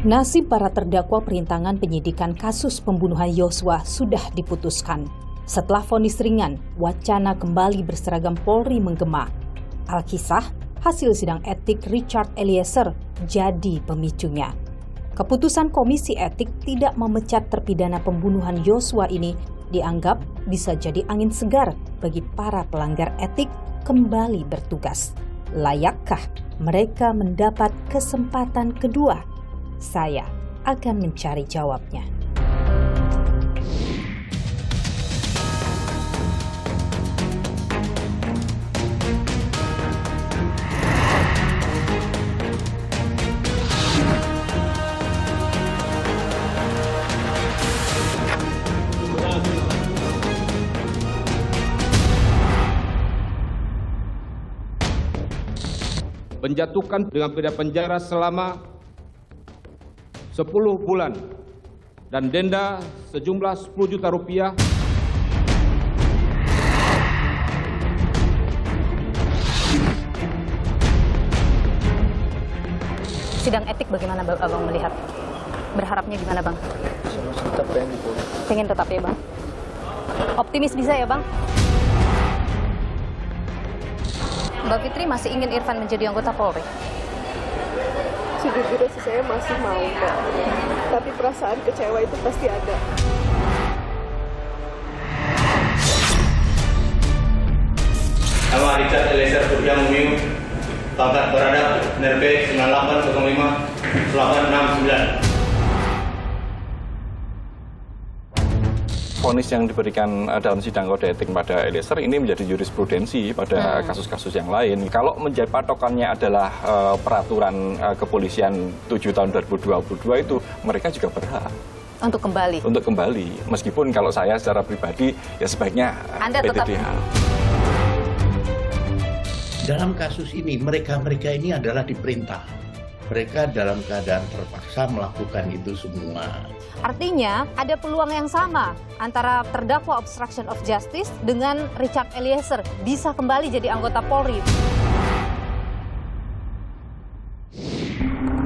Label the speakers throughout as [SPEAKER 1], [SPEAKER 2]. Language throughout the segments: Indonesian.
[SPEAKER 1] Nasib para terdakwa perintangan penyidikan kasus pembunuhan Yosua sudah diputuskan. Setelah vonis ringan, wacana kembali berseragam Polri menggema. Alkisah, hasil sidang etik Richard Eliezer jadi pemicunya. Keputusan Komisi Etik tidak memecat terpidana pembunuhan Yosua ini dianggap bisa jadi angin segar bagi para pelanggar etik kembali bertugas. Layakkah mereka mendapat kesempatan kedua? Saya akan mencari jawabnya.
[SPEAKER 2] Menjatuhkan dengan pidana penjara selama 10 bulan dan denda sejumlah 10 juta rupiah.
[SPEAKER 1] Sidang etik bagaimana Abang melihat? Berharapnya gimana Bang?
[SPEAKER 3] Tetap pengen
[SPEAKER 1] Pengen tetap ya Bang? Optimis bisa ya Bang? Mbak Fitri masih ingin Irfan menjadi anggota Polri?
[SPEAKER 4] Sejujurnya sih saya masih mau, Mbak. Tapi perasaan kecewa itu pasti ada.
[SPEAKER 5] Nama Richard Eliezer Surya Mumiu, pangkat berada NRP 9805-869.
[SPEAKER 3] Vonis yang diberikan dalam sidang kode etik pada Eliezer ini menjadi jurisprudensi pada kasus-kasus yang lain. Kalau menjadi patokannya adalah peraturan kepolisian 7 tahun 2022 itu, mereka juga berhak
[SPEAKER 1] Untuk kembali?
[SPEAKER 3] untuk kembali. Meskipun kalau saya secara pribadi ya sebaiknya
[SPEAKER 1] Anda tetap...
[SPEAKER 3] PTDH.
[SPEAKER 6] Dalam kasus ini, mereka-mereka ini adalah diperintah. Mereka dalam keadaan terpaksa melakukan itu semua.
[SPEAKER 1] Artinya ada peluang yang sama antara terdakwa obstruction of justice dengan Richard Eliezer bisa kembali jadi anggota Polri.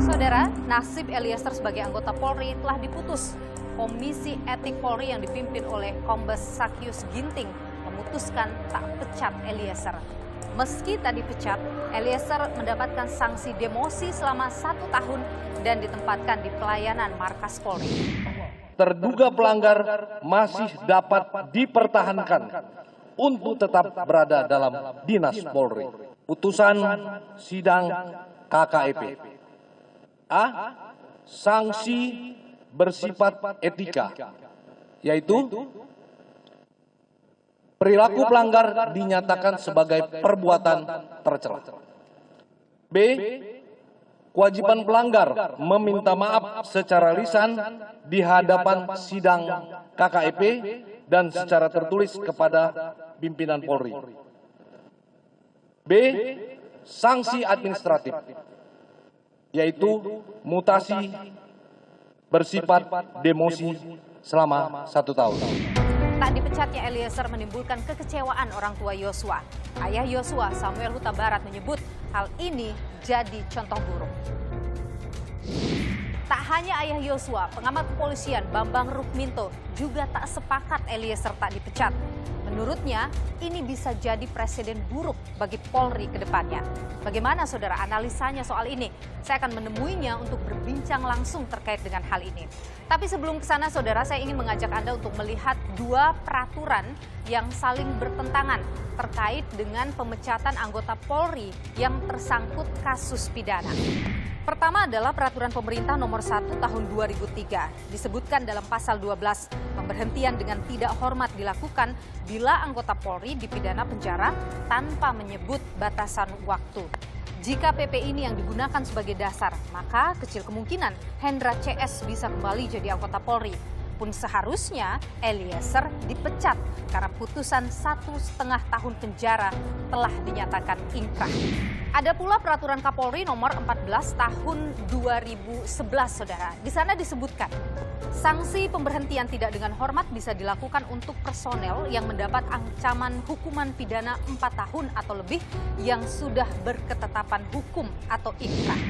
[SPEAKER 1] Saudara, nasib Eliezer sebagai anggota Polri telah diputus. Komisi Etik Polri yang dipimpin oleh Kombes Sakyus Ginting memutuskan tak pecat Eliezer. Meski tak dipecat, Eliezer mendapatkan sanksi demosi selama 1 tahun dan ditempatkan di pelayanan markas Polri.
[SPEAKER 7] Terduga pelanggar masih dapat dipertahankan untuk tetap berada dalam dinas Polri. Putusan sidang KKEP. A. Sanksi bersifat etika, yaitu perilaku pelanggar dinyatakan sebagai perbuatan tercela. B. Kewajiban pelanggar meminta maaf secara lisan di hadapan sidang KKEP dan secara tertulis kepada pimpinan Polri. B. Sanksi administratif, yaitu mutasi bersifat demosi selama 1 tahun.
[SPEAKER 1] Tak dipecatnya Eliezer menimbulkan kekecewaan orang tua Yosua. Ayah Yosua, Samuel Huta Barat, menyebut hal ini jadi contoh buruk. Tak hanya ayah Yosua, pengamat kepolisian Bambang Rukminto juga tak sepakat Eliezer tak dipecat. Menurutnya, ini bisa jadi presiden buruk bagi Polri ke depannya. Bagaimana saudara analisanya soal ini? Saya akan menemuinya untuk berbincang langsung terkait dengan hal ini. Tapi sebelum ke sana saudara, saya ingin mengajak Anda untuk melihat 2 peraturan yang saling bertentangan terkait dengan pemecatan anggota Polri yang tersangkut kasus pidana. Pertama adalah Peraturan Pemerintah Nomor 1 Tahun 2003. Disebutkan dalam Pasal 12, pemberhentian dengan tidak hormat dilakukan bila anggota Polri dipidana penjara tanpa menyebut batasan waktu. Jika PP ini yang digunakan sebagai dasar, maka kecil kemungkinan Hendra CS bisa kembali jadi anggota Polri. Pun seharusnya Eliezer dipecat karena putusan 1,5 tahun penjara telah dinyatakan ingkrah. Ada pula peraturan Kapolri nomor 14 tahun 2011, Saudara. Di sana disebutkan, sanksi pemberhentian tidak dengan hormat bisa dilakukan untuk personel yang mendapat ancaman hukuman pidana 4 tahun atau lebih yang sudah berketetapan hukum atau inkrah.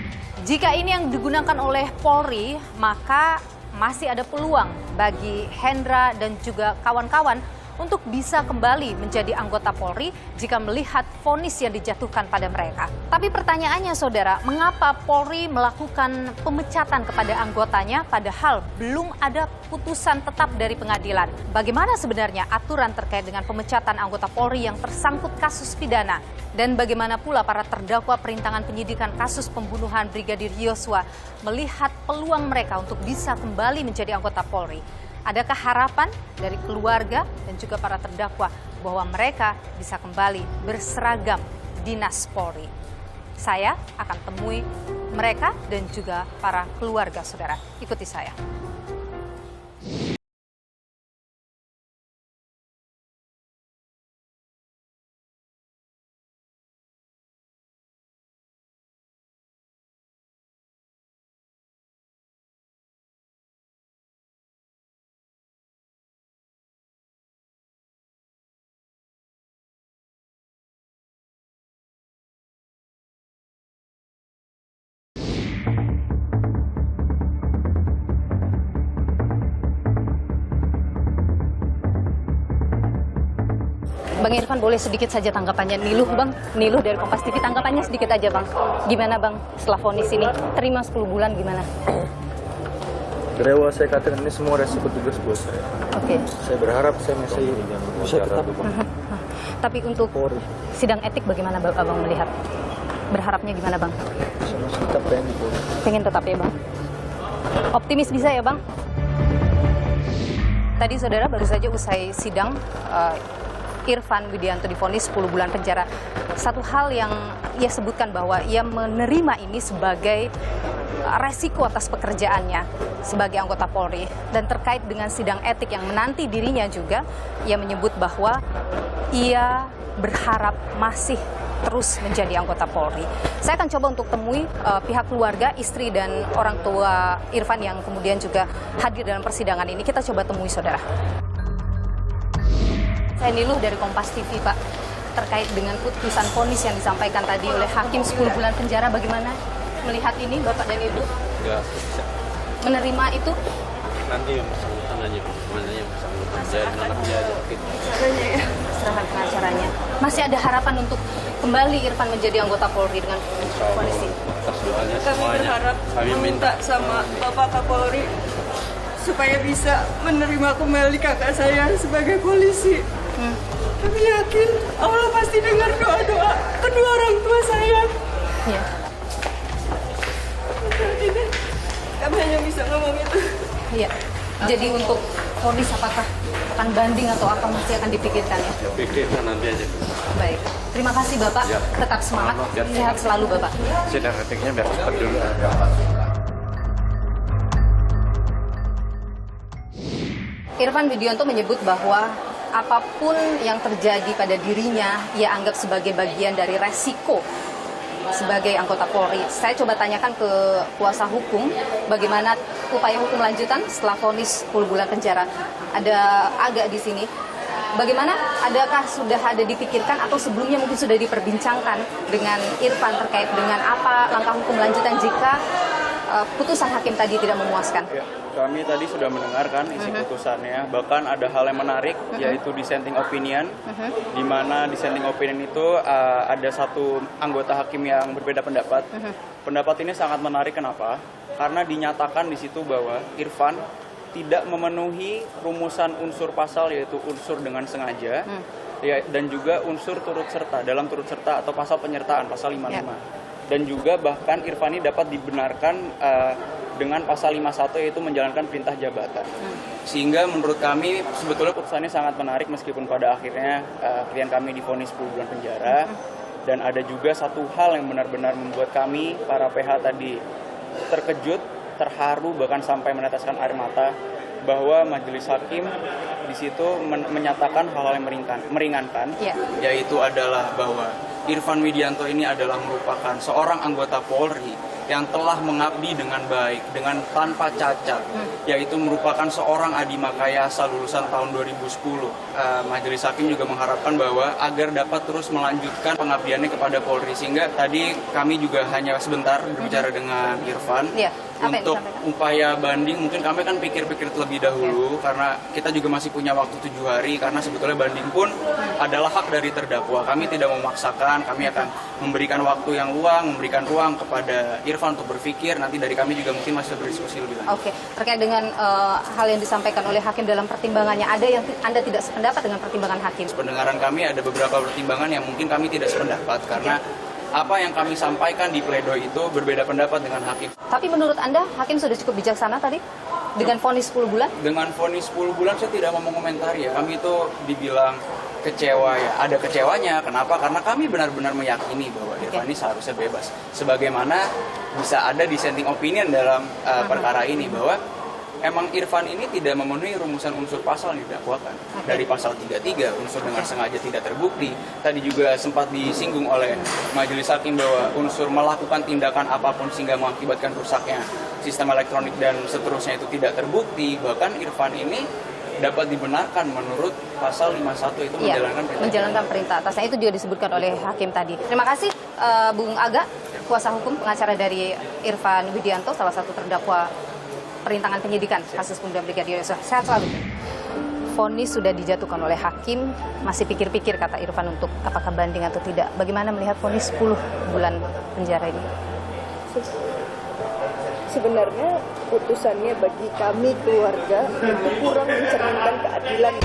[SPEAKER 1] Jika ini yang digunakan oleh Polri, maka masih ada peluang bagi Hendra dan juga kawan-kawan untuk bisa kembali menjadi anggota Polri jika melihat vonis yang dijatuhkan pada mereka. Tapi pertanyaannya, Saudara, mengapa Polri melakukan pemecatan kepada anggotanya padahal belum ada putusan tetap dari pengadilan? Bagaimana sebenarnya aturan terkait dengan pemecatan anggota Polri yang tersangkut kasus pidana? Dan bagaimana pula para terdakwa perintangan penyidikan kasus pembunuhan Brigadir Yosua melihat peluang mereka untuk bisa kembali menjadi anggota Polri? Adakah harapan dari keluarga dan juga para terdakwa bahwa mereka bisa kembali berseragam dinas Polri? Saya akan temui mereka dan juga para keluarga, Saudara. Ikuti saya. Bang Irfan, boleh sedikit saja tanggapannya. Niluh, Bang. Niluh dari Kompas TV. Tanggapannya sedikit aja, Bang. Gimana, Bang, setelah vonis ini? Terima 10 bulan, gimana?
[SPEAKER 8] Dari awal saya katakan ini semua resiko tugas buat saya.
[SPEAKER 1] Oke.
[SPEAKER 8] Saya berharap saya masih bisa tetap.
[SPEAKER 1] Tapi untuk sidang etik bagaimana, Abang melihat? Berharapnya gimana, Bang?
[SPEAKER 8] Saya masih tetap pengen di Polri.
[SPEAKER 1] Pengen tetap ya, Bang? Optimis bisa ya, Bang? Tadi, Saudara, baru saja usai sidang, Irfan Widianto divonis 10 bulan penjara. Satu hal yang ia sebutkan bahwa ia menerima ini sebagai resiko atas pekerjaannya sebagai anggota Polri. Dan terkait dengan sidang etik yang menanti dirinya juga, ia menyebut bahwa ia berharap masih terus menjadi anggota Polri. Saya akan coba untuk temui pihak keluarga, istri dan orang tua Irfan yang kemudian juga hadir dalam persidangan ini. Kita coba temui, Saudara. Saya Niluh dari Kompas TV, Pak. Terkait dengan putusan vonis yang disampaikan tadi oleh Hakim 10 bulan penjara, bagaimana melihat ini, Bapak dan Ibu?
[SPEAKER 9] Ya, bisa.
[SPEAKER 1] Menerima itu?
[SPEAKER 9] Nanti yang bersangkutan aja, mana yang bersangkutan. Jadi anaknya aja.
[SPEAKER 4] Caranya ya.
[SPEAKER 1] Serahkan pengacaranya. Masih ada harapan untuk kembali Irfan menjadi anggota Polri dengan vonis ini?
[SPEAKER 9] Atas doanya
[SPEAKER 4] Kami
[SPEAKER 9] semuanya.
[SPEAKER 4] berharap
[SPEAKER 9] Kami
[SPEAKER 4] meminta sama Bapak Kapolri supaya bisa menerima kembali kakak saya sebagai polisi. Kami yakin Allah pasti dengar doa-doa kedua orang tua saya.
[SPEAKER 1] Iya.
[SPEAKER 4] Saat ini kami hanya bisa ngomong itu.
[SPEAKER 1] Iya. Jadi untuk vonis apakah akan banding atau apa masih akan dipikirkan ya?
[SPEAKER 9] Pikirkan nanti aja.
[SPEAKER 1] Baik. Terima kasih Bapak.
[SPEAKER 9] Ya.
[SPEAKER 1] Tetap semangat. Sehat selalu Bapak.
[SPEAKER 9] Sidang etiknya biar cepat dulu.
[SPEAKER 1] Irfan Widianto menyebut bahwa apapun yang terjadi pada dirinya, ia anggap sebagai bagian dari resiko sebagai anggota Polri. Saya coba tanyakan ke kuasa hukum, bagaimana upaya hukum lanjutan setelah vonis 10 bulan penjara. Ada Aga di sini. Bagaimana? Adakah sudah ada dipikirkan atau sebelumnya mungkin sudah diperbincangkan dengan Irfan terkait dengan apa langkah hukum lanjutan jika putusan hakim tadi tidak memuaskan?
[SPEAKER 10] Ya, kami tadi sudah mendengarkan isi putusannya, bahkan ada hal yang menarik, yaitu dissenting opinion, di mana dissenting opinion itu ada satu anggota hakim yang berbeda pendapat. Pendapat ini sangat menarik, kenapa? Karena dinyatakan di situ bahwa Irfan tidak memenuhi rumusan unsur pasal, yaitu unsur dengan sengaja, ya, dan juga unsur turut serta, dalam turut serta atau pasal penyertaan, pasal 55. Dan juga bahkan Irfan ini dapat dibenarkan dengan pasal 51, yaitu menjalankan perintah jabatan. Sehingga menurut kami sebetulnya putusannya sangat menarik, meskipun pada akhirnya klien kami divonis 10 bulan penjara. Dan ada juga satu hal yang benar-benar membuat kami, para PH tadi, terkejut, terharu, bahkan sampai meneteskan air mata, bahwa majelis hakim di situ menyatakan hal-hal yang meringankan, yaitu adalah bahwa Irfan Widianto ini adalah merupakan seorang anggota Polri yang telah mengabdi dengan baik, dengan tanpa cacat, yaitu merupakan seorang Adi Makayasa lulusan tahun 2010. Majelis Hakim juga mengharapkan bahwa agar dapat terus melanjutkan pengabdiannya kepada Polri, sehingga tadi kami juga hanya sebentar berbicara dengan Irfan. Untuk upaya banding mungkin kami kan pikir-pikir terlebih dahulu karena kita juga masih punya waktu 7 hari, karena sebetulnya banding pun adalah hak dari terdakwa. Kami tidak memaksakan, kami akan memberikan waktu yang luang, memberikan ruang kepada Irfan untuk berpikir. Nanti dari kami juga mungkin masih berdiskusi lebih lanjut.
[SPEAKER 1] Oke, terkait dengan hal yang disampaikan oleh Hakim dalam pertimbangannya, ada yang Anda tidak sependapat dengan pertimbangan Hakim?
[SPEAKER 10] Pendengaran kami ada beberapa pertimbangan yang mungkin kami tidak sependapat karena apa yang kami sampaikan di pledoi itu berbeda pendapat dengan Hakim.
[SPEAKER 1] Tapi menurut Anda, Hakim sudah cukup bijaksana tadi dengan vonis 10 bulan? Dengan
[SPEAKER 10] vonis 10 bulan saya tidak mau mengomentari ya. Kami itu dibilang kecewa ya. Ada kecewanya. Kenapa? Karena kami benar-benar meyakini bahwa Irfan ini seharusnya bebas. Sebagaimana bisa ada dissenting opinion dalam perkara ini bahwa emang Irfan ini tidak memenuhi rumusan unsur pasal yang didakwakan. Dari pasal 33, unsur dengan sengaja tidak terbukti. Tadi juga sempat disinggung oleh Majelis Hakim bahwa unsur melakukan tindakan apapun sehingga mengakibatkan rusaknya sistem elektronik dan seterusnya itu tidak terbukti. Bahkan Irfan ini dapat dibenarkan menurut pasal 51 itu menjalankan perintah
[SPEAKER 1] atasnya. Itu juga disebutkan oleh Hakim tadi. Terima kasih Bung Aga, kuasa hukum pengacara dari Irfan Widianto, salah satu terdakwa perintangan penyidikan kasus pembunuhan Brigadir Yosua. Sehat selalu. Vonis sudah dijatuhkan oleh Hakim, masih pikir-pikir kata Irfan untuk apakah banding atau tidak. Bagaimana melihat vonis 10 bulan penjara ini?
[SPEAKER 4] Sebenarnya putusannya bagi kami keluarga itu kurang mencerminkan keadilan.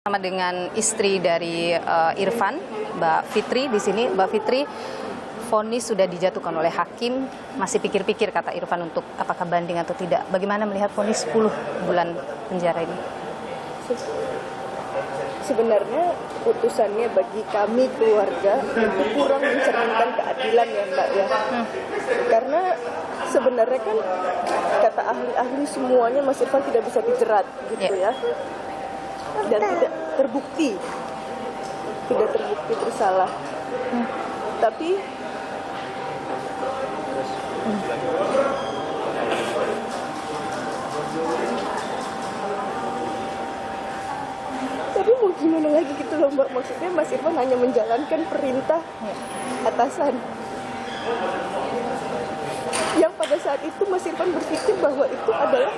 [SPEAKER 1] Sama dengan istri dari Irfan, Mbak Fitri di sini. Mbak Fitri, vonis sudah dijatuhkan oleh Hakim, masih pikir-pikir kata Irfan untuk apakah banding atau tidak. Bagaimana melihat vonis 10 bulan penjara ini?
[SPEAKER 4] Sebenarnya putusannya bagi kami keluarga itu kurang mencerminkan keadilan ya Mbak ya. Karena sebenarnya kan kata ahli-ahli semuanya Mas Irfan tidak bisa dijerat gitu ya. Dan tidak terbukti bersalah. Tapi mau gimana lagi gitu loh Mbak, maksudnya Mas Irfan hanya menjalankan perintah atasan yang pada saat itu Mas Irfan berpikir bahwa itu adalah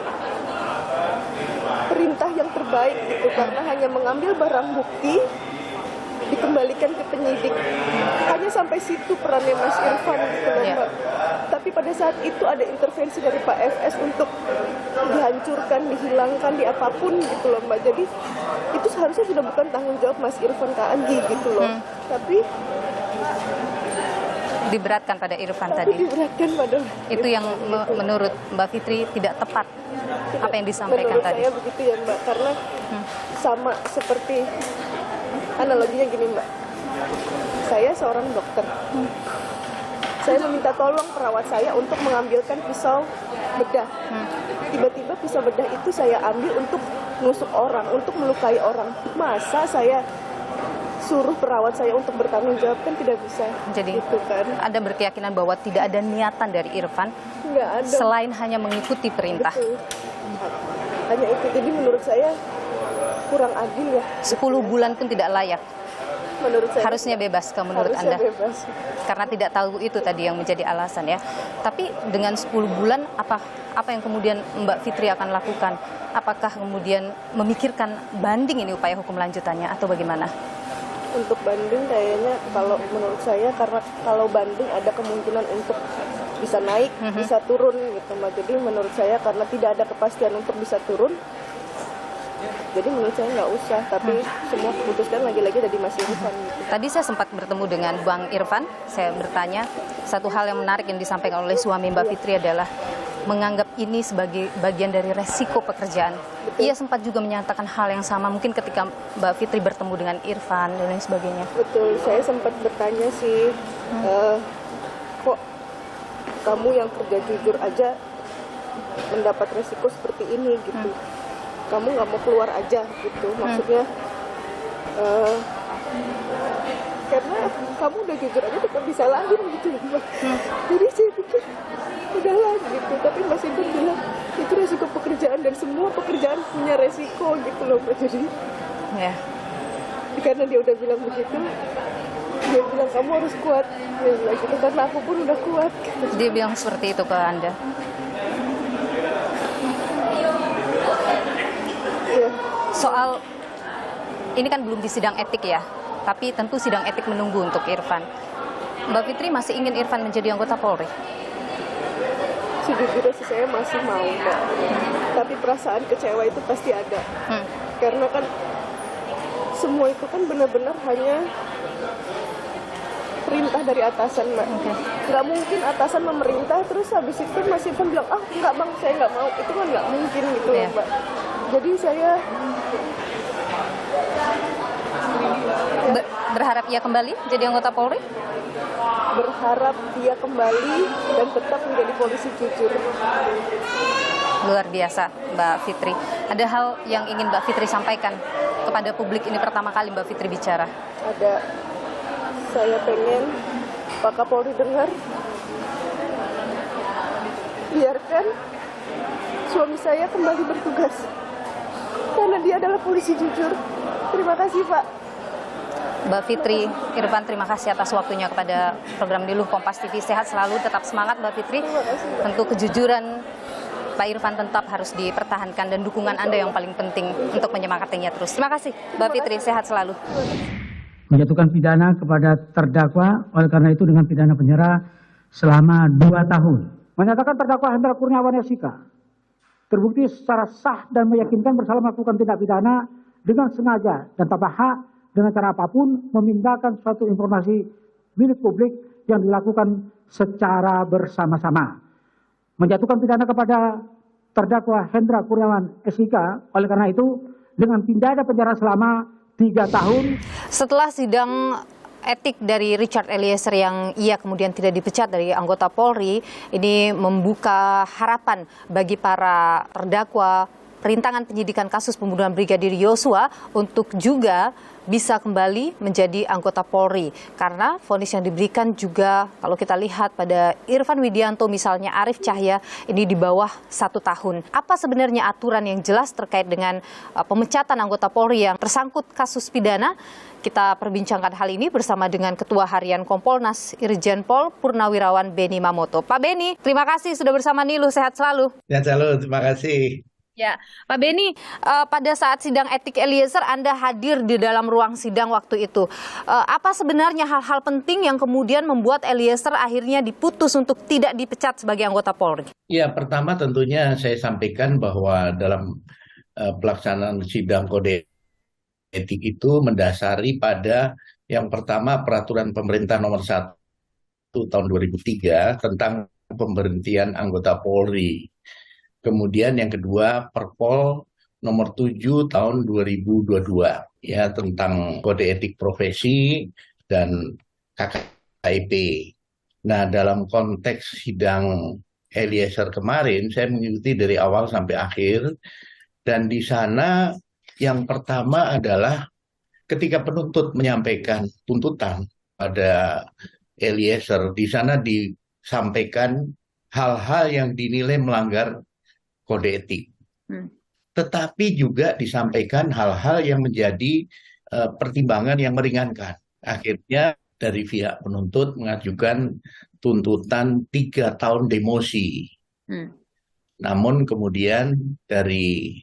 [SPEAKER 4] perintah yang terbaik gitu, karena hanya mengambil barang bukti dikembalikan ke penyidik. Hanya sampai situ perannya Mas Irfan gitu loh Mbak. Tapi pada saat itu ada intervensi dari Pak FS untuk dihancurkan, dihilangkan, di apapun gitu loh Mbak. Jadi itu seharusnya sudah bukan tanggung jawab Mas Irfan Kaandi gitu loh. Tapi
[SPEAKER 1] diberatkan pada Irfan tadi.
[SPEAKER 4] Diberatkan pada
[SPEAKER 1] itu yang menurut Mbak Fitri tidak tepat apa yang disampaikan
[SPEAKER 4] menurut
[SPEAKER 1] tadi.
[SPEAKER 4] Saya begitu ya Mbak, karena sama seperti analoginya gini Mbak. Saya seorang dokter. Saya meminta tolong perawat saya untuk mengambilkan pisau bedah. Tiba-tiba pisau bedah itu saya ambil untuk nusuk orang, untuk melukai orang. Masa saya suruh perawat saya untuk bertanggung jawab? Kan tidak bisa.
[SPEAKER 1] Jadi
[SPEAKER 4] gitu kan.
[SPEAKER 1] Ada berkeyakinan bahwa tidak ada niatan dari Irfan selain hanya mengikuti perintah.
[SPEAKER 4] Betul. Hanya itu. Jadi menurut saya kurang adil ya.
[SPEAKER 1] 10 bulan pun tidak layak.
[SPEAKER 4] Menurut saya
[SPEAKER 1] harusnya bebas kalau menurut
[SPEAKER 4] harusnya
[SPEAKER 1] Anda.
[SPEAKER 4] Bebas.
[SPEAKER 1] Karena tidak tahu itu tadi yang menjadi alasan ya. Tapi dengan 10 bulan apa yang kemudian Mbak Fitri akan lakukan? Apakah kemudian memikirkan banding ini upaya hukum lanjutannya atau bagaimana?
[SPEAKER 4] Untuk banding kayaknya kalau menurut saya, karena kalau banding ada kemungkinan untuk bisa naik, bisa turun gitu Mbak. Jadi menurut saya karena tidak ada kepastian untuk bisa turun, Jadi menurut saya nggak usah, tapi semua keputusan lagi-lagi dari Mas Irfan. Gitu.
[SPEAKER 1] Tadi saya sempat bertemu dengan Bang Irfan, saya bertanya, satu hal yang menarik yang disampaikan oleh suami Mbak Fitri adalah menganggap ini sebagai bagian dari resiko pekerjaan.
[SPEAKER 4] Betul.
[SPEAKER 1] Ia sempat juga menyatakan hal yang sama, mungkin ketika Mbak Fitri bertemu dengan Irfan dan lain sebagainya.
[SPEAKER 4] Betul, saya sempat bertanya sih, kok kamu yang kerja jujur aja mendapat resiko seperti ini gitu. Kamu nggak mau keluar aja gitu, maksudnya karena kamu udah jujur aja tetap bisa lagi gitu Mbak. Jadi saya pikir udahlah gitu, tapi Mas Irfan bilang itu resiko pekerjaan dan semua pekerjaan punya resiko gitu loh Mbak. Jadi
[SPEAKER 1] Ya.
[SPEAKER 4] karena dia udah bilang begitu, dia bilang kamu harus kuat, dia bilang gitu, karena aku pun udah kuat gitu.
[SPEAKER 1] Dia bilang seperti itu ke Anda.
[SPEAKER 4] Iya.
[SPEAKER 1] Soal ini kan belum di sidang etik ya, tapi tentu sidang etik menunggu untuk Irfan. Mbak Fitri masih ingin Irfan menjadi anggota Polri?
[SPEAKER 4] Sejujurnya sih saya masih mau Mbak, tapi perasaan kecewa itu pasti ada. Karena kan semua itu kan benar-benar hanya perintah dari atasan Mbak. Nggak mungkin atasan memerintah terus habis itu Mas Irfan bilang, ah nggak Bang, saya nggak mau. Itu kan nggak mungkin gitu loh Mbak. Jadi saya
[SPEAKER 1] berharap ia kembali jadi anggota Polri?
[SPEAKER 4] berharap dia kembali dan tetap menjadi polisi jujur.
[SPEAKER 1] Luar biasa Mbak Fitri. Ada hal yang ingin Mbak Fitri sampaikan kepada publik ini pertama kali Mbak Fitri bicara?
[SPEAKER 4] Ada, saya pengen Pak Kapolri dengar, biarkan suami saya kembali bertugas karena dia adalah polisi jujur. Terima kasih Pak.
[SPEAKER 1] Mbak Fitri Irfan, terima kasih atas waktunya kepada program Niluh Kompas TV. Sehat selalu, tetap semangat Mbak Fitri. Tentu kejujuran Pak Irfan tetap harus dipertahankan dan dukungan Anda yang paling penting untuk menyemangatinya terus. Terima kasih Mbak Fitri, sehat selalu.
[SPEAKER 11] Menjatuhkan pidana kepada terdakwa, oleh karena itu dengan pidana penjara selama 2 tahun. Menyatakan terdakwa Hendra Kurniawan SIK terbukti secara sah dan meyakinkan bersalah melakukan tindak pidana dengan sengaja dan tanpa hak dengan cara apapun memindahkan suatu informasi milik publik yang dilakukan secara bersama-sama. Menjatuhkan pidana kepada terdakwa Hendra Kurniawan SIK, oleh karena itu dengan pidana penjara selama 3 tahun.
[SPEAKER 1] Setelah sidang etik dari Richard Eliezer yang ia kemudian tidak dipecat dari anggota Polri, ini membuka harapan bagi para terdakwa perintangan penyidikan kasus pembunuhan Brigadir Yosua untuk juga bisa kembali menjadi anggota Polri. Karena vonis yang diberikan juga kalau kita lihat pada Irfan Widianto misalnya, Arief Cahya ini di bawah 1 tahun. Apa sebenarnya aturan yang jelas terkait dengan pemecatan anggota Polri yang tersangkut kasus pidana? Kita perbincangkan hal ini bersama dengan Ketua Harian Kompolnas Irjen Pol Purnawirawan Beni Mamoto. Pak Beni, terima kasih sudah bersama Niluh, sehat selalu.
[SPEAKER 6] Sehat selalu, terima kasih.
[SPEAKER 1] Ya, Pak Beni, pada saat sidang etik Eliezer Anda hadir di dalam ruang sidang waktu itu. Apa sebenarnya hal-hal penting yang kemudian membuat Eliezer akhirnya diputus untuk tidak dipecat sebagai anggota Polri?
[SPEAKER 6] Ya, pertama tentunya saya sampaikan bahwa dalam pelaksanaan sidang kode etik itu mendasari pada yang pertama peraturan pemerintah nomor 1 tahun 2003 tentang pemberhentian anggota Polri. Kemudian yang kedua Perpol nomor 7 tahun 2022 ya tentang kode etik profesi dan KKIP. Nah, dalam konteks sidang Eliezer kemarin saya mengikuti dari awal sampai akhir, dan di sana yang pertama adalah ketika penuntut menyampaikan tuntutan pada Eliezer, di sana disampaikan hal-hal yang dinilai melanggar kode etik. Tetapi juga disampaikan hal-hal yang menjadi pertimbangan yang meringankan. Akhirnya dari pihak penuntut mengajukan tuntutan 3 tahun demosi. Namun kemudian dari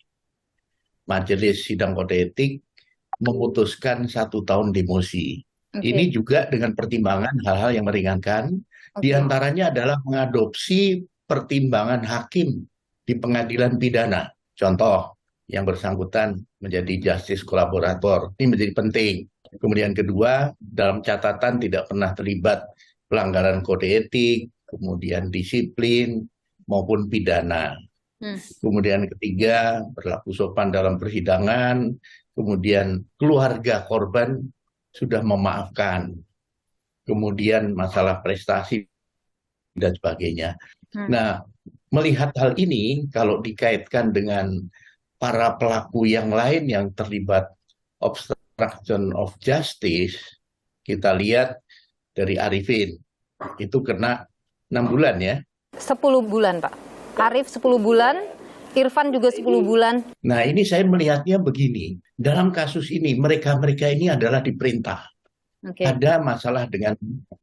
[SPEAKER 6] Majelis Sidang Kode Etik memutuskan 1 tahun demosi. Ini juga dengan pertimbangan hal-hal yang meringankan. Di antaranya adalah mengadopsi pertimbangan hakim di pengadilan pidana. Contoh, yang bersangkutan menjadi justice kolaborator. Ini menjadi penting. Kemudian kedua, dalam catatan tidak pernah terlibat pelanggaran kode etik, kemudian disiplin maupun pidana. Kemudian ketiga, berlaku sopan dalam persidangan. Kemudian keluarga korban sudah memaafkan. Kemudian masalah prestasi dan sebagainya. Nah, melihat hal ini, kalau dikaitkan dengan para pelaku yang lain yang terlibat obstruction of justice, kita lihat dari Arifin, itu kena 6 bulan ya.
[SPEAKER 1] 10 bulan, Pak. Arif 10 bulan, Irfan juga 10 bulan.
[SPEAKER 6] Nah, ini saya melihatnya begini. Dalam kasus ini, mereka-mereka ini adalah diperintah. Ada masalah dengan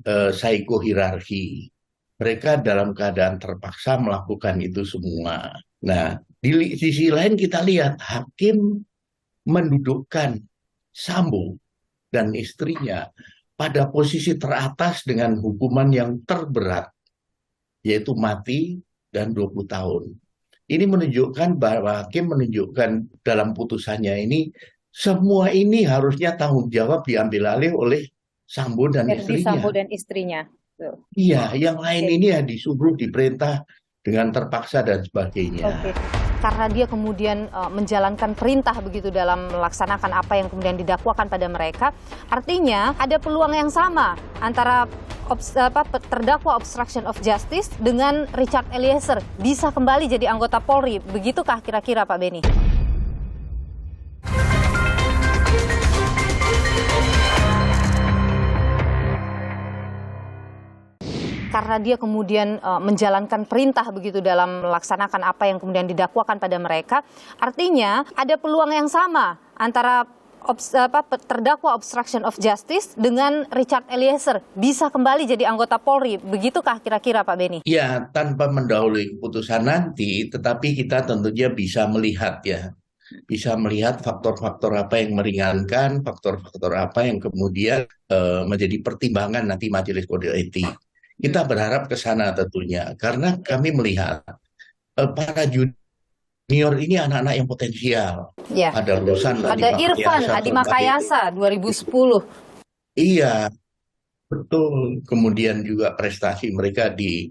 [SPEAKER 6] psikohierarki. Mereka dalam keadaan terpaksa melakukan itu semua. Nah, di sisi lain kita lihat hakim mendudukkan Sambo dan istrinya pada posisi teratas dengan hukuman yang terberat, yaitu mati dan 20 tahun. Ini menunjukkan bahwa hakim menunjukkan dalam putusannya ini, semua ini harusnya tanggung jawab diambil alih oleh Sambo dan istrinya.
[SPEAKER 1] Sambo dan istrinya.
[SPEAKER 6] Iya, yang lain ini ya disuruh, diperintah dengan terpaksa dan sebagainya.
[SPEAKER 1] Karena dia kemudian menjalankan perintah begitu dalam melaksanakan apa yang kemudian didakwakan pada mereka, artinya ada peluang yang sama antara terdakwa obstruction of justice dengan Richard Eliezer bisa kembali jadi anggota Polri. Begitukah kira-kira Pak Beni? Karena dia kemudian menjalankan perintah begitu dalam melaksanakan apa yang kemudian didakwakan pada mereka, artinya ada peluang yang sama antara terdakwa obstruction of justice dengan Richard Eliezer bisa kembali jadi anggota Polri. Begitukah kira-kira Pak Beni?
[SPEAKER 6] Ya, tanpa mendahului keputusan nanti, tetapi kita tentunya bisa melihat ya. Bisa melihat faktor-faktor apa yang meringankan, faktor-faktor apa yang kemudian menjadi pertimbangan nanti Majelis Kode Etik. Kita berharap ke sana tentunya, karena kami melihat para junior ini anak-anak yang potensial.
[SPEAKER 1] Ya.
[SPEAKER 6] Ada lulusan,
[SPEAKER 1] ada Irfan, Adi Makayasa, 2010.
[SPEAKER 6] Iya, betul. Kemudian juga prestasi mereka di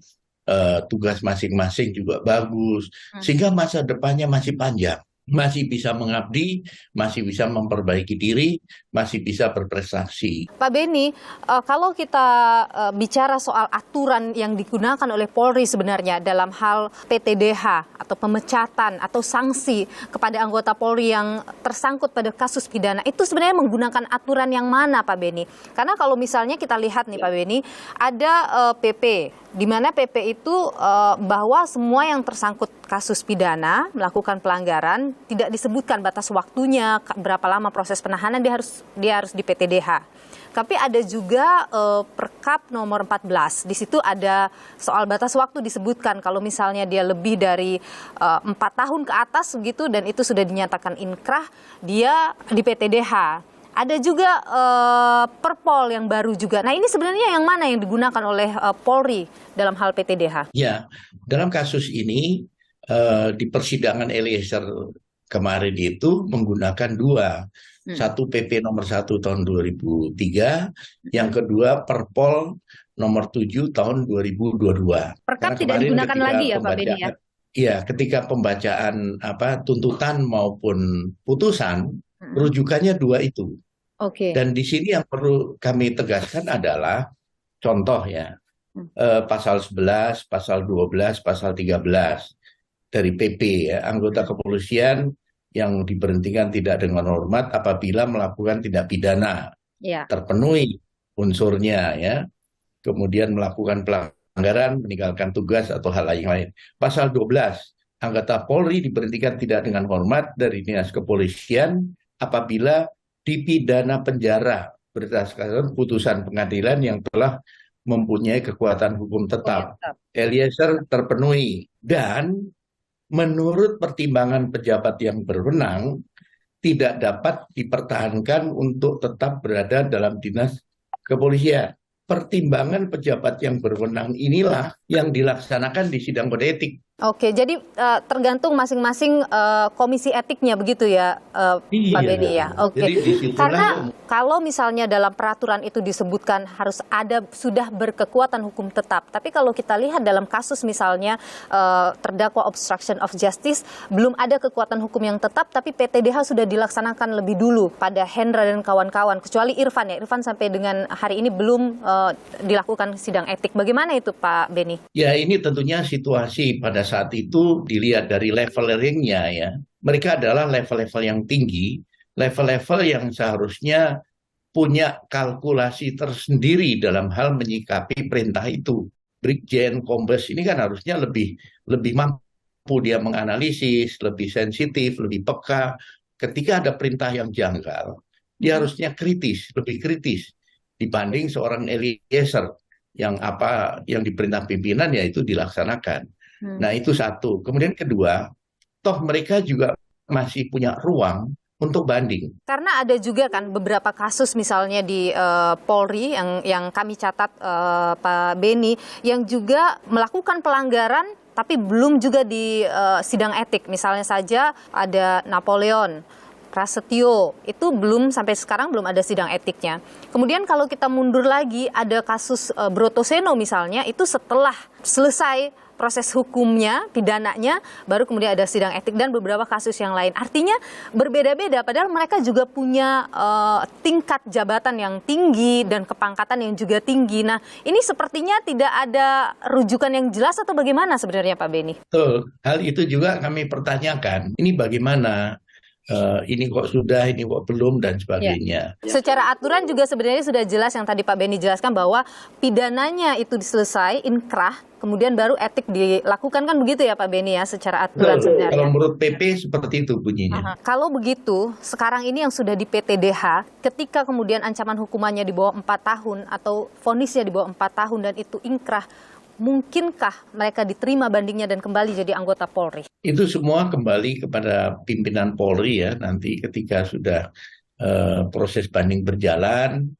[SPEAKER 6] tugas masing-masing juga bagus, sehingga masa depannya masih panjang. Masih bisa mengabdi, masih bisa memperbaiki diri, masih bisa berprestasi.
[SPEAKER 1] Pak Beni, kalau kita bicara soal aturan yang digunakan oleh Polri sebenarnya dalam hal PTDH atau pemecatan atau sanksi kepada anggota Polri yang tersangkut pada kasus pidana, itu sebenarnya menggunakan aturan yang mana Pak Beni? Karena kalau misalnya kita lihat nih Pak Beni, ada PP, di mana PP itu bahwa semua yang tersangkut kasus pidana melakukan pelanggaran tidak disebutkan batas waktunya, berapa lama proses penahanan dia harus di PTDH. Tapi ada juga Perkap nomor 14. Di situ ada soal batas waktu disebutkan kalau misalnya dia lebih dari 4 tahun ke atas begitu dan itu sudah dinyatakan inkrah, dia di PTDH. Ada juga Perpol yang baru juga. Nah, ini sebenarnya yang mana yang digunakan oleh Polri dalam hal PTDH?
[SPEAKER 6] Ya, dalam kasus ini di persidangan Eliezer kemarin itu menggunakan dua. Satu PP nomor 1 tahun 2003, yang kedua Perpol nomor 7 tahun 2022.
[SPEAKER 1] Perkap tidak digunakan lagi ya Pak Beni ya?
[SPEAKER 6] Iya, ketika pembacaan tuntutan maupun putusan, rujukannya dua itu. Dan di sini yang perlu kami tegaskan adalah contoh ya, pasal 11, pasal 12, pasal 13 dari PP ya, anggota kepolisian yang diberhentikan tidak dengan hormat apabila melakukan tindak pidana, terpenuhi unsurnya ya, kemudian melakukan pelanggaran, meninggalkan tugas atau hal lain. Pasal 12, anggota Polri diberhentikan tidak dengan hormat dari dinas kepolisian apabila dipidana penjara berdasarkan putusan pengadilan yang telah mempunyai kekuatan hukum tetap. Eliezer terpenuhi dan menurut pertimbangan pejabat yang berwenang tidak dapat dipertahankan untuk tetap berada dalam dinas kepolisian. Pertimbangan pejabat yang berwenang inilah yang dilaksanakan di sidang kode etik.
[SPEAKER 1] Oke, jadi tergantung masing-masing komisi etiknya begitu ya, Pak Beni ya. Oke. Karena kalau misalnya dalam peraturan itu disebutkan harus ada sudah berkekuatan hukum tetap, tapi kalau kita lihat dalam kasus misalnya terdakwa obstruction of justice belum ada kekuatan hukum yang tetap, tapi PTDH sudah dilaksanakan lebih dulu pada Hendra dan kawan-kawan, kecuali Irfan ya. Irfan sampai dengan hari ini belum dilakukan sidang etik. Bagaimana itu Pak Beni?
[SPEAKER 6] Ya, ini tentunya situasi pada saat itu dilihat dari levelingnya ya. Mereka adalah level-level yang tinggi, level-level yang seharusnya punya kalkulasi tersendiri dalam hal menyikapi perintah itu. Brigjen, Kombes ini kan harusnya lebih mampu dia menganalisis, lebih sensitif, lebih peka. Ketika ada perintah yang janggal, dia harusnya lebih kritis dibanding seorang Eliezer yang diperintah pimpinan yaitu dilaksanakan. Nah, itu satu. Kemudian kedua, toh mereka juga masih punya ruang untuk banding.
[SPEAKER 1] Karena ada juga kan beberapa kasus misalnya di Polri yang kami catat Pak Beni yang juga melakukan pelanggaran tapi belum juga di sidang etik. Misalnya saja ada Napoleon, Prasetyo, itu belum sampai sekarang belum ada sidang etiknya. Kemudian kalau kita mundur lagi ada kasus Brotoseno misalnya, itu setelah selesai proses hukumnya, pidananya, baru kemudian ada sidang etik dan beberapa kasus yang lain. Artinya berbeda-beda, padahal mereka juga punya tingkat jabatan yang tinggi dan kepangkatan yang juga tinggi. Nah, ini sepertinya tidak ada rujukan yang jelas atau bagaimana sebenarnya Pak Beni?
[SPEAKER 6] Betul, hal itu juga kami pertanyakan. Ini bagaimana? Ini kok sudah, ini kok belum, dan sebagainya.
[SPEAKER 1] Ya. Secara aturan juga sebenarnya sudah jelas yang tadi Pak Beni jelaskan bahwa pidananya itu selesai, inkrah, kemudian baru etik dilakukan, kan begitu ya Pak Beni ya, secara aturan sebenarnya.
[SPEAKER 6] Kalau menurut PP seperti itu bunyinya.
[SPEAKER 1] Kalau begitu, sekarang ini yang sudah di PTDH, ketika kemudian ancaman hukumannya di bawah 4 tahun atau vonisnya di bawah 4 tahun dan itu inkrah, mungkinkah mereka diterima bandingnya dan kembali jadi anggota Polri?
[SPEAKER 6] Itu semua kembali kepada pimpinan Polri ya, nanti ketika sudah proses banding berjalan,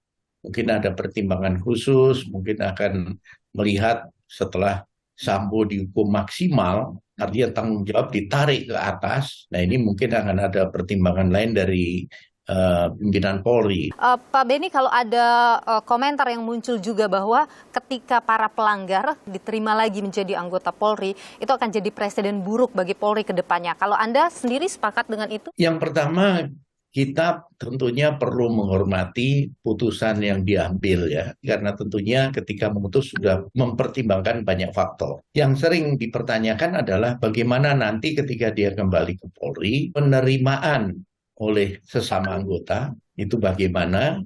[SPEAKER 6] mungkin ada pertimbangan khusus, mungkin akan melihat setelah Sambo dihukum maksimal, artinya tanggung jawab ditarik ke atas, nah ini mungkin akan ada pertimbangan lain dari pimpinan Polri.
[SPEAKER 1] Pak Beni, kalau ada komentar yang muncul juga bahwa ketika para pelanggar diterima lagi menjadi anggota Polri, itu akan jadi presiden buruk bagi Polri ke depannya. Kalau Anda sendiri sepakat dengan itu?
[SPEAKER 6] Yang pertama, kita tentunya perlu menghormati putusan yang diambil ya, karena tentunya ketika memutus sudah mempertimbangkan banyak faktor. Yang sering dipertanyakan adalah bagaimana nanti ketika dia kembali ke Polri, penerimaan oleh sesama anggota itu bagaimana,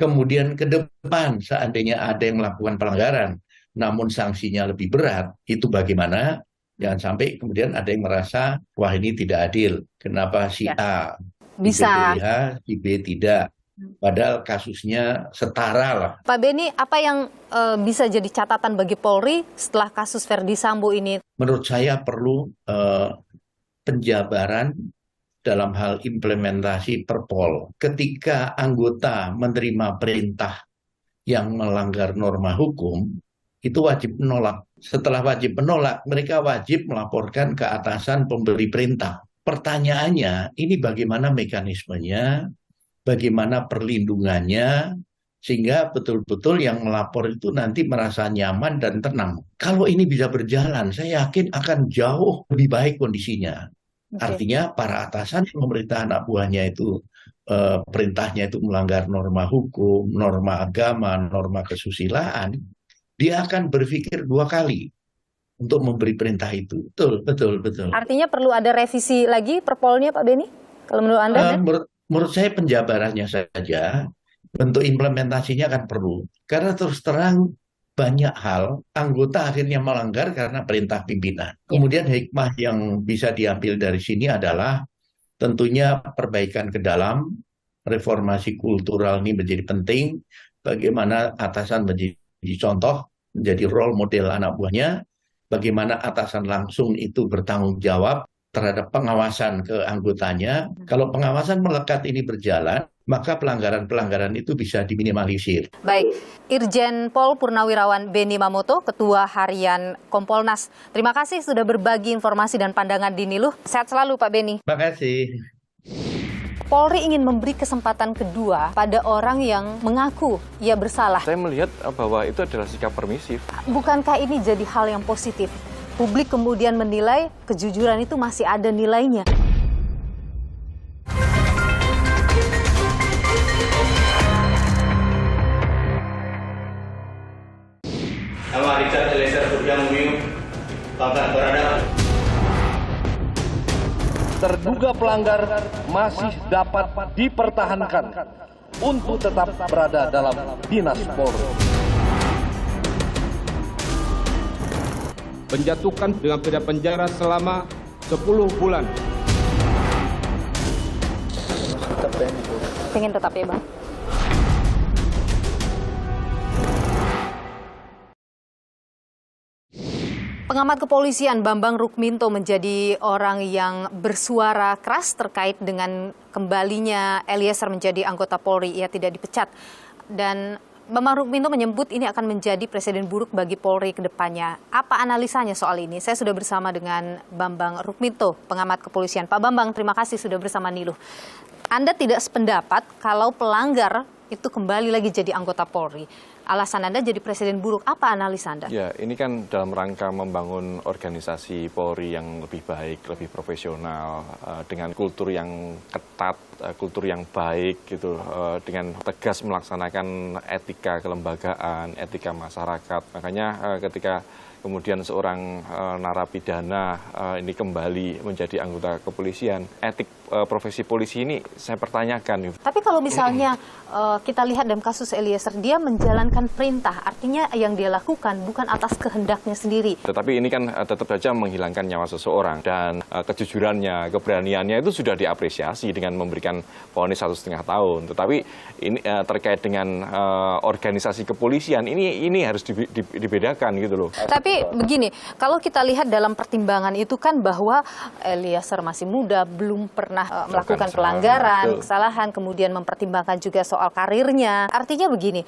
[SPEAKER 6] kemudian ke depan seandainya ada yang melakukan pelanggaran namun sanksinya lebih berat, itu bagaimana. Jangan sampai kemudian ada yang merasa wah ini tidak adil, kenapa si A bisa PTDH, si B tidak, padahal kasusnya setara lah.
[SPEAKER 1] Pak Beni, apa yang bisa jadi catatan bagi Polri setelah kasus Verdi Sambo ini?
[SPEAKER 6] Menurut saya perlu penjabaran dalam hal implementasi Perpol. Ketika anggota menerima perintah yang melanggar norma hukum, itu wajib menolak. Setelah wajib menolak, mereka wajib melaporkan ke atasan pemberi perintah. Pertanyaannya, ini bagaimana mekanismenya, bagaimana perlindungannya, sehingga betul-betul yang melapor itu nanti merasa nyaman dan tenang. Kalau ini bisa berjalan, saya yakin akan jauh lebih baik kondisinya. Artinya para atasan yang memerintah anak buahnya itu perintahnya itu melanggar norma hukum, norma agama, norma kesusilaan, dia akan berpikir 2 kali untuk memberi perintah itu. Betul.
[SPEAKER 1] Artinya perlu ada revisi lagi Perpolnya Pak Beni? Kalau menurut Anda?
[SPEAKER 6] Menurut saya penjabarannya saja, bentuk implementasinya kan perlu. Karena terus terang banyak hal anggota akhirnya melanggar karena perintah pimpinan. Kemudian hikmah yang bisa diambil dari sini adalah tentunya perbaikan ke dalam, reformasi kultural ini menjadi penting, bagaimana atasan menjadi contoh, menjadi role model anak buahnya, bagaimana atasan langsung itu bertanggung jawab terhadap pengawasan ke anggotanya. Kalau pengawasan melekat ini berjalan, maka pelanggaran-pelanggaran itu bisa diminimalisir.
[SPEAKER 1] Baik, Irjen Pol Purnawirawan Beni Mamoto, Ketua Harian Kompolnas. Terima kasih sudah berbagi informasi dan pandangan di Niluh. Sehat selalu Pak Beni.
[SPEAKER 6] Terima kasih.
[SPEAKER 1] Polri ingin memberi kesempatan kedua pada orang yang mengaku ia bersalah.
[SPEAKER 3] Saya melihat bahwa itu adalah sikap permisif.
[SPEAKER 1] Bukankah ini jadi hal yang positif? Publik kemudian menilai kejujuran itu masih ada nilainya.
[SPEAKER 5] Nama Richard Eliezer Surya Mumiu, pangkat Barada.
[SPEAKER 7] Terduga pelanggar masih dapat dipertahankan untuk tetap berada dalam dinas Polri.
[SPEAKER 2] Menjatuhkan dengan pidana penjara selama 10 bulan.
[SPEAKER 1] Pengen tetap ya Bang? Pengamat kepolisian Bambang Rukminto menjadi orang yang bersuara keras terkait dengan kembalinya Eliezer menjadi anggota Polri. Ia tidak dipecat. Dan Bambang Rukminto menyebut ini akan menjadi presiden buruk bagi Polri ke depannya. Apa analisanya soal ini? Saya sudah bersama dengan Bambang Rukminto, pengamat kepolisian. Pak Bambang, terima kasih sudah bersama Niluh. Anda tidak sependapat kalau pelanggar itu kembali lagi jadi anggota Polri. Alasan Anda jadi presiden buruk, apa analisa Anda?
[SPEAKER 3] Ya, ini kan dalam rangka membangun organisasi Polri yang lebih baik, lebih profesional, dengan kultur yang ketat, kultur yang baik, gitu, dengan tegas melaksanakan etika kelembagaan, etika masyarakat. Makanya ketika kemudian seorang narapidana ini kembali menjadi anggota kepolisian, etik profesi polisi ini saya pertanyakan.
[SPEAKER 1] Tapi kalau misalnya kita lihat dalam kasus Eliezer, dia menjalankan perintah, artinya yang dia lakukan bukan atas kehendaknya sendiri.
[SPEAKER 3] Tetapi ini kan tetap saja menghilangkan nyawa seseorang, dan kejujurannya, keberaniannya itu sudah diapresiasi dengan memberikan vonis 1,5 tahun. Tetapi ini terkait dengan organisasi kepolisian, ini harus dibedakan gitu loh.
[SPEAKER 1] Tapi begini, kalau kita lihat dalam pertimbangan itu kan bahwa Eliezer masih muda, belum pernah melakukan pelanggaran, kesalahan, kemudian mempertimbangkan juga soal karirnya. Artinya begini,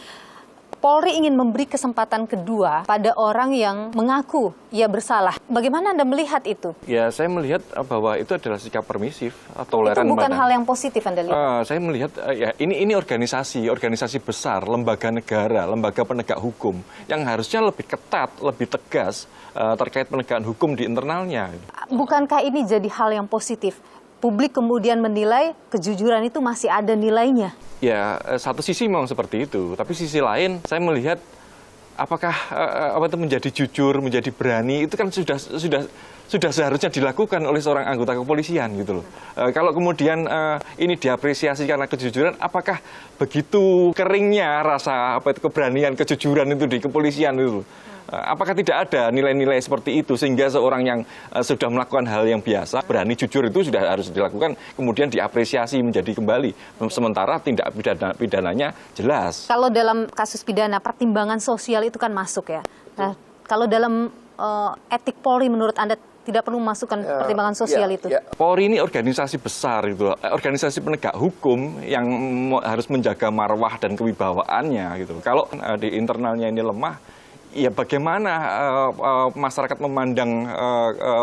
[SPEAKER 1] Polri ingin memberi kesempatan kedua pada orang yang mengaku ia bersalah. Bagaimana Anda melihat itu?
[SPEAKER 3] Ya, saya melihat bahwa itu adalah sikap permisif, toleran.
[SPEAKER 1] Itu bukan hal yang positif Anda lihat?
[SPEAKER 3] Saya melihat ya ini organisasi besar, lembaga negara, lembaga penegak hukum yang harusnya lebih ketat, lebih tegas terkait penegakan hukum di internalnya.
[SPEAKER 1] Bukankah ini jadi hal yang positif? Publik kemudian menilai kejujuran itu masih ada nilainya.
[SPEAKER 3] Ya, satu sisi memang seperti itu, tapi sisi lain saya melihat apakah apa itu menjadi jujur, menjadi berani itu kan sudah seharusnya dilakukan oleh seorang anggota kepolisian gitu loh. Kalau kemudian ini diapresiasi karena kejujuran, apakah begitu keringnya rasa apa itu keberanian, kejujuran itu di kepolisian itu? Apakah tidak ada nilai-nilai seperti itu sehingga seorang yang sudah melakukan hal yang biasa, berani jujur itu sudah harus dilakukan, kemudian diapresiasi menjadi kembali. Sementara tindak pidananya jelas.
[SPEAKER 1] Kalau dalam kasus pidana, pertimbangan sosial itu kan masuk ya. Nah, kalau dalam etik Polri menurut Anda tidak perlu memasukkan pertimbangan sosial itu?
[SPEAKER 3] Polri ini organisasi besar, gitu, organisasi penegak hukum yang harus menjaga marwah dan kewibawaannya. Gitu. Kalau di internalnya ini lemah, ya bagaimana masyarakat memandang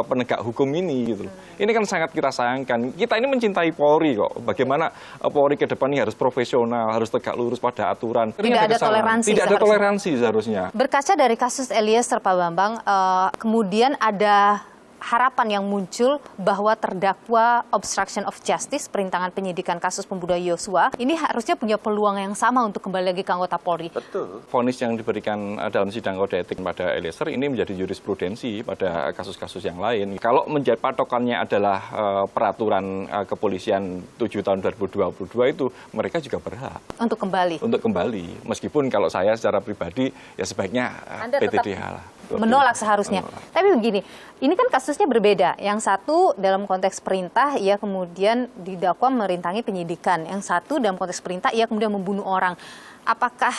[SPEAKER 3] penegak hukum ini gitu. Ini kan sangat kita sayangkan. Kita ini mencintai Polri kok. Bagaimana Polri ke depan ini harus profesional, harus tegak lurus pada aturan.
[SPEAKER 1] Tidak ada toleransi.
[SPEAKER 3] Tidak ada toleransi seharusnya.
[SPEAKER 1] Berkaca dari kasus Eliezer, Pak Bambang, kemudian ada harapan yang muncul bahwa terdakwa obstruction of justice, perintangan penyidikan kasus pembunuhan Yosua, ini harusnya punya peluang yang sama untuk kembali lagi ke anggota Polri.
[SPEAKER 3] Betul. Vonis yang diberikan dalam sidang kode etik pada Eliezer ini menjadi jurisprudensi pada kasus-kasus yang lain. Kalau menjadi patokannya adalah peraturan kepolisian 7 tahun 2022 itu, mereka juga berhak
[SPEAKER 1] untuk kembali.
[SPEAKER 3] Untuk kembali. Meskipun kalau saya secara pribadi ya sebaiknya PTDH lah.
[SPEAKER 1] Menolak seharusnya. Tapi begini, ini kan kasusnya berbeda. Yang satu dalam konteks perintah, ia kemudian didakwa merintangi penyidikan. Yang satu dalam konteks perintah, ia kemudian membunuh orang. apakah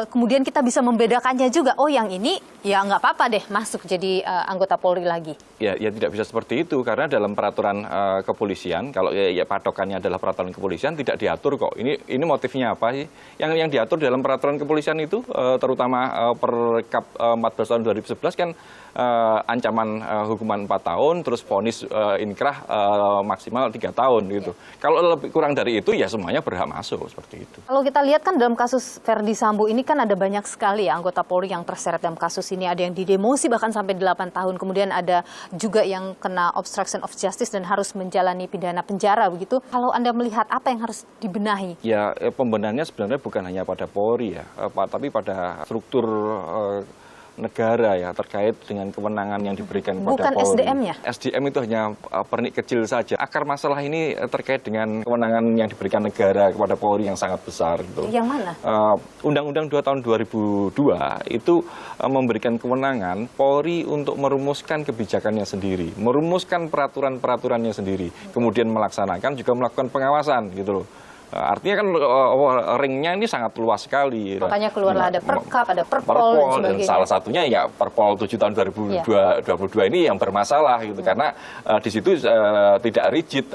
[SPEAKER 1] kemudian kita bisa membedakannya juga? Oh, yang ini ya nggak apa-apa deh masuk jadi anggota Polri lagi.
[SPEAKER 3] Ya tidak bisa seperti itu karena dalam peraturan kepolisian, kalau ya patokannya adalah peraturan kepolisian tidak diatur kok. Ini motifnya apa sih? Yang diatur dalam peraturan kepolisian itu terutama Perkap 14 tahun 2011 kan ancaman hukuman 4 tahun, terus vonis inkrah maksimal 3 tahun gitu. Kalau lebih kurang dari itu ya semuanya berhak masuk seperti itu.
[SPEAKER 1] Kalau kita lihat kan dalam kasus Verdi Sambo ini kan ada banyak sekali ya anggota Polri yang terseret dalam kasus ini. Ada yang didemosi bahkan sampai 8 tahun. Kemudian ada juga yang kena obstruction of justice dan harus menjalani pidana penjara begitu. Kalau Anda melihat apa yang harus dibenahi?
[SPEAKER 3] Ya pembenahannya sebenarnya bukan hanya pada Polri ya, tapi pada struktur negara ya terkait dengan kewenangan yang diberikan kepada Polri.
[SPEAKER 1] Bukan SDM-nya?
[SPEAKER 3] SDM itu hanya pernik kecil saja. Akar masalah ini terkait dengan kewenangan yang diberikan negara kepada Polri yang sangat besar. Gitu.
[SPEAKER 1] Yang mana?
[SPEAKER 3] Undang-Undang 2 tahun 2002 itu memberikan kewenangan Polri untuk merumuskan kebijakannya sendiri, merumuskan peraturan-peraturannya sendiri, kemudian melaksanakan juga melakukan pengawasan gitu loh. Artinya kan ringnya ini sangat luas sekali.
[SPEAKER 1] Makanya keluarlah ada Perkap, ada Perpol dan sebagainya.
[SPEAKER 3] Salah satunya ya Perpol 7 tahun 2022 ini yang bermasalah gitu karena di situ tidak rigid.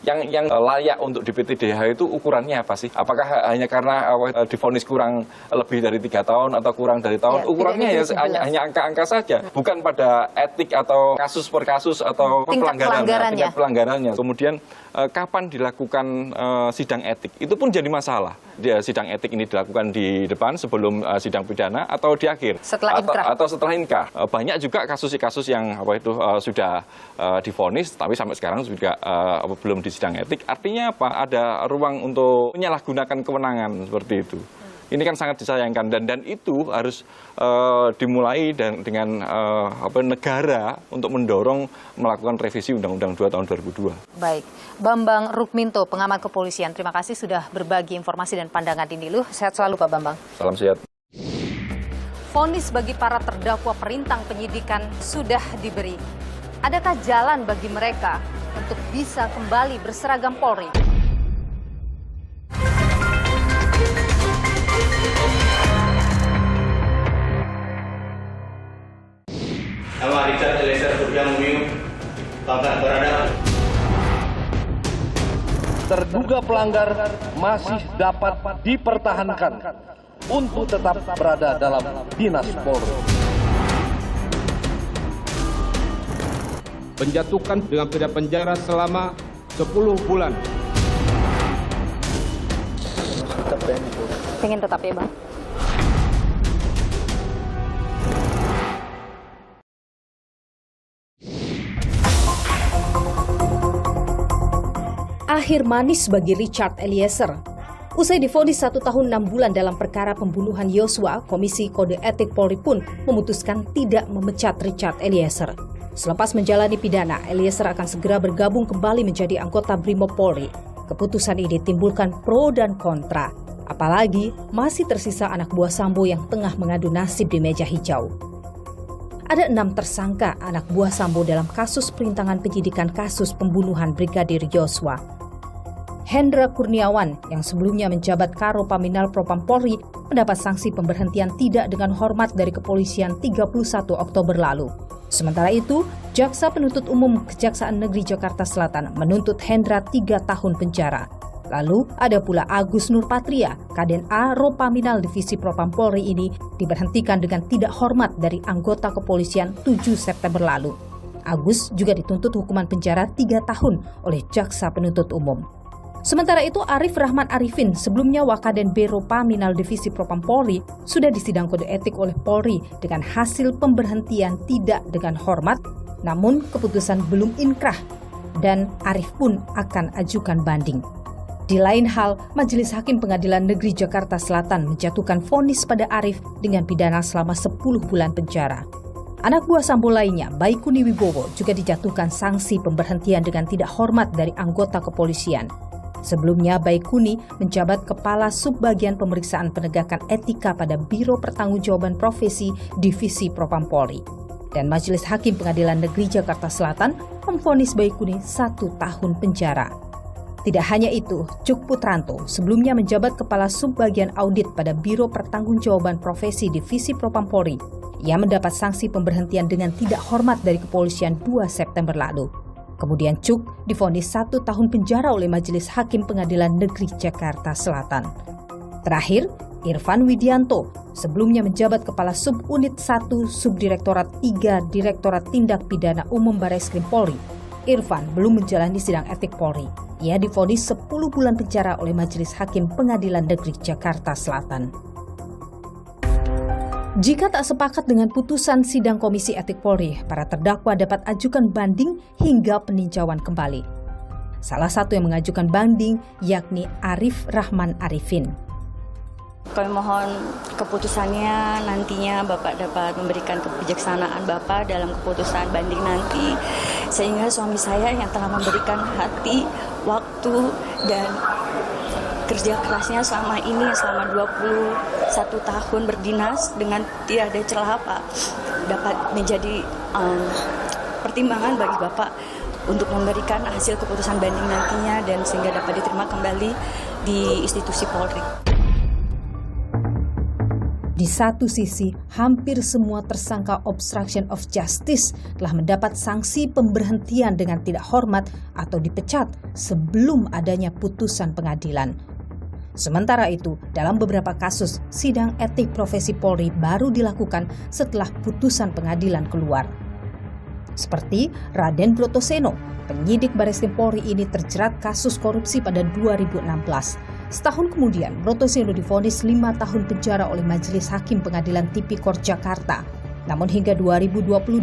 [SPEAKER 3] Yang layak untuk DPTDH itu ukurannya apa sih? Apakah hanya karena divonis kurang lebih dari 3 tahun atau kurang dari tahun? Ukurannya ya hanya angka-angka saja, bukan pada etik atau kasus per kasus atau tingkat pelanggarannya. Kemudian kapan dilakukan sidang etik? Itu pun jadi masalah. Sidang etik ini dilakukan di depan sebelum sidang pidana atau di akhir atau setelah inkrah. Banyak juga kasus-kasus yang sudah divonis tapi sampai sekarang juga belum di sidang etik. Artinya apa? Ada ruang untuk menyalahgunakan kewenangan seperti itu. Ini kan sangat disayangkan dan itu harus dimulai dengan negara untuk mendorong melakukan revisi Undang-Undang 2 tahun 2002.
[SPEAKER 1] Baik, Bambang Rukminto, pengamat kepolisian. Terima kasih sudah berbagi informasi dan pandangan ini. Sehat selalu Pak Bambang.
[SPEAKER 3] Salam sehat.
[SPEAKER 1] Vonis bagi para terdakwa perintang penyidikan sudah diberi. Adakah jalan bagi mereka untuk bisa kembali berseragam Polri?
[SPEAKER 5] Nama Richard Eliezer Surya Mumiu, pangkat berada.
[SPEAKER 7] Terduga pelanggar masih dapat dipertahankan untuk tetap berada dalam dinas Polri.
[SPEAKER 2] Penjatuhan dengan pidana penjara selama 10 bulan.
[SPEAKER 1] Pengen tetap ya Bang?
[SPEAKER 12] Akhir manis bagi Richard Eliezer. Usai divonis 1 tahun 6 bulan dalam perkara pembunuhan Yosua, Komisi Kode Etik Polri pun memutuskan tidak memecat Richard Eliezer. Selepas menjalani pidana, Eliezer akan segera bergabung kembali menjadi anggota Brimob Polri. Keputusan ini timbulkan pro dan kontra. Apalagi masih tersisa anak buah Sambo yang tengah mengadu nasib di meja hijau. Ada 6 tersangka anak buah Sambo dalam kasus perintangan penyidikan kasus pembunuhan Brigadir Yosua. Hendra Kurniawan yang sebelumnya menjabat Karo Paminal Propam Polri mendapat sanksi pemberhentian tidak dengan hormat dari kepolisian 31 Oktober lalu. Sementara itu, Jaksa Penuntut Umum Kejaksaan Negeri Jakarta Selatan menuntut Hendra 3 tahun penjara. Lalu ada pula Agus Nurpatria, Kaden A Ropaminal Divisi Propam Polri ini diberhentikan dengan tidak hormat dari anggota kepolisian 7 September lalu. Agus juga dituntut hukuman penjara 3 tahun oleh Jaksa Penuntut Umum. Sementara itu, Arif Rahman Arifin, sebelumnya Wakaden B Ropaminal Divisi Propam Polri, sudah disidang kode etik oleh Polri dengan hasil pemberhentian tidak dengan hormat, namun keputusan belum inkrah dan Arif pun akan ajukan banding. Di lain hal, Majelis Hakim Pengadilan Negeri Jakarta Selatan menjatuhkan vonis pada Arif dengan pidana selama 10 bulan penjara. Anak buah Sambo lainnya, Baikuni Wibowo, juga dijatuhkan sanksi pemberhentian dengan tidak hormat dari anggota kepolisian. Sebelumnya, Baikuni menjabat Kepala Subbagian Pemeriksaan Penegakan Etika pada Biro Pertanggungjawaban Profesi Divisi Propam Polri. Dan Majelis Hakim Pengadilan Negeri Jakarta Selatan memvonis Baikuni 1 tahun penjara. Tidak hanya itu, Cuk Putranto sebelumnya menjabat Kepala Subbagian Audit pada Biro Pertanggungjawaban Profesi Divisi Propam Polri. Ia mendapat sanksi pemberhentian dengan tidak hormat dari kepolisian 2 September lalu. Kemudian Cuk divonis 1 tahun penjara oleh Majelis Hakim Pengadilan Negeri Jakarta Selatan. Terakhir, Irfan Widianto sebelumnya menjabat Kepala Subunit 1 Subdirektorat 3 Direktorat Tindak Pidana Umum Barreskrim Polri. Irfan belum menjalani sidang etik Polri. Ia divonis 10 bulan penjara oleh Majelis Hakim Pengadilan Negeri Jakarta Selatan. Jika tak sepakat dengan putusan sidang Komisi Etik Polri, para terdakwa dapat ajukan banding hingga peninjauan kembali. Salah satu yang mengajukan banding yakni Arif Rahman Arifin.
[SPEAKER 13] Kami mohon keputusannya nantinya Bapak dapat memberikan kebijaksanaan Bapak dalam keputusan banding nanti, sehingga suami saya yang telah memberikan hati, waktu, dan kerja kerasnya selama ini, selama 21 tahun berdinas dengan tiada celah Pak, dapat menjadi pertimbangan bagi Bapak untuk memberikan hasil keputusan banding nantinya, dan sehingga dapat diterima kembali di institusi Polri.
[SPEAKER 12] Di satu sisi, hampir semua tersangka obstruction of justice telah mendapat sanksi pemberhentian dengan tidak hormat atau dipecat sebelum adanya putusan pengadilan. Sementara itu, dalam beberapa kasus, sidang etik profesi Polri baru dilakukan setelah putusan pengadilan keluar. Seperti Raden Brotoseno, penyidik Barreskrim Polri ini terjerat kasus korupsi pada 2016. Setahun kemudian, Brotoseno divonis 5 tahun penjara oleh Majelis Hakim Pengadilan Tipikor Jakarta. Namun hingga 2022,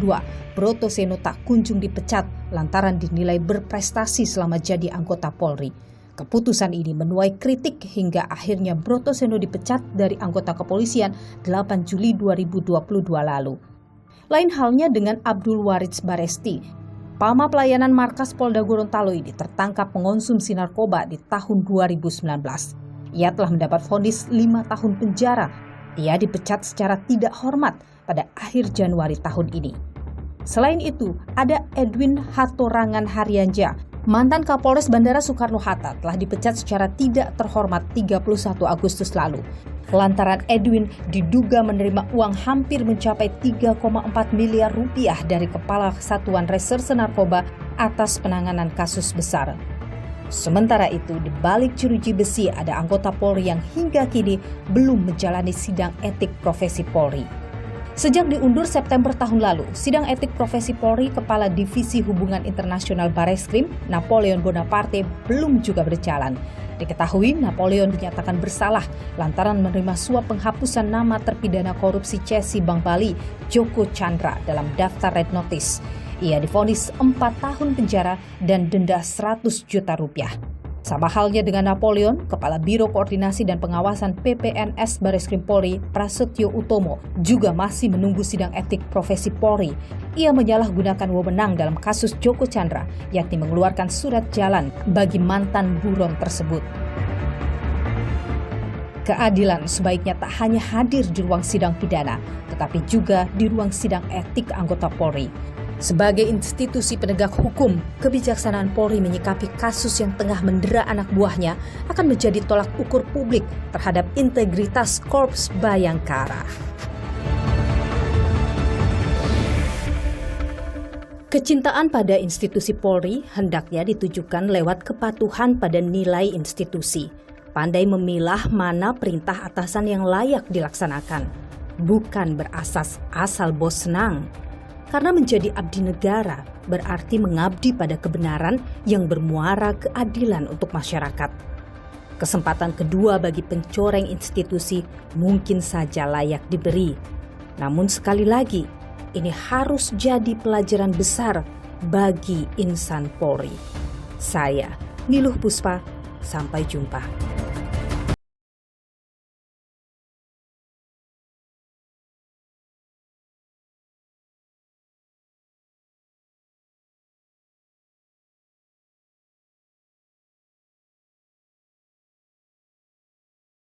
[SPEAKER 12] Brotoseno tak kunjung dipecat lantaran dinilai berprestasi selama jadi anggota Polri. Keputusan ini menuai kritik hingga akhirnya Brotoseno dipecat dari anggota kepolisian 8 Juli 2022 lalu. Lain halnya dengan Abdul Waritz Baresti. Pama pelayanan markas Polda Gorontalo ini tertangkap mengonsumsi narkoba di tahun 2019. Ia telah mendapat vonis 5 tahun penjara. Ia dipecat secara tidak hormat pada akhir Januari tahun ini. Selain itu, ada Edwin Hatorangan Haryanja, mantan Kapolres Bandara Soekarno-Hatta, telah dipecat secara tidak terhormat 31 Agustus lalu. Lantaran Edwin diduga menerima uang hampir mencapai 3,4 miliar rupiah dari Kepala Satuan Reserse Narkoba atas penanganan kasus besar. Sementara itu, di balik jeruji besi ada anggota Polri yang hingga kini belum menjalani sidang etik profesi Polri. Sejak diundur September tahun lalu, sidang etik profesi Polri Kepala Divisi Hubungan Internasional Barreskrim, Napoleon Bonaparte, belum juga berjalan. Diketahui Napoleon dinyatakan bersalah lantaran menerima suap penghapusan nama terpidana korupsi Cesi Bank Bali, Joko Chandra, dalam daftar red notice. Ia divonis 4 tahun penjara dan denda 100 juta rupiah. Sama halnya dengan Napoleon, Kepala Biro Koordinasi dan Pengawasan PPNS Barreskrim Polri, Prasetyo Utomo, juga masih menunggu sidang etik profesi Polri. Ia menyalahgunakan wewenang dalam kasus Joko Chandra, yakni mengeluarkan surat jalan bagi mantan buron tersebut. Keadilan sebaiknya tak hanya hadir di ruang sidang pidana, tetapi juga di ruang sidang etik anggota Polri. Sebagai institusi penegak hukum, kebijaksanaan Polri menyikapi kasus yang tengah mendera anak buahnya akan menjadi tolak ukur publik terhadap integritas Korps Bayangkara. Kecintaan pada institusi Polri hendaknya ditujukan lewat kepatuhan pada nilai institusi. Pandai memilah mana perintah atasan yang layak dilaksanakan, bukan berasas asal bos senang. Karena menjadi abdi negara berarti mengabdi pada kebenaran yang bermuara keadilan untuk masyarakat. Kesempatan kedua bagi pencoreng institusi mungkin saja layak diberi. Namun sekali lagi, ini harus jadi pelajaran besar bagi insan Polri. Saya, Niluh Puspa, sampai jumpa.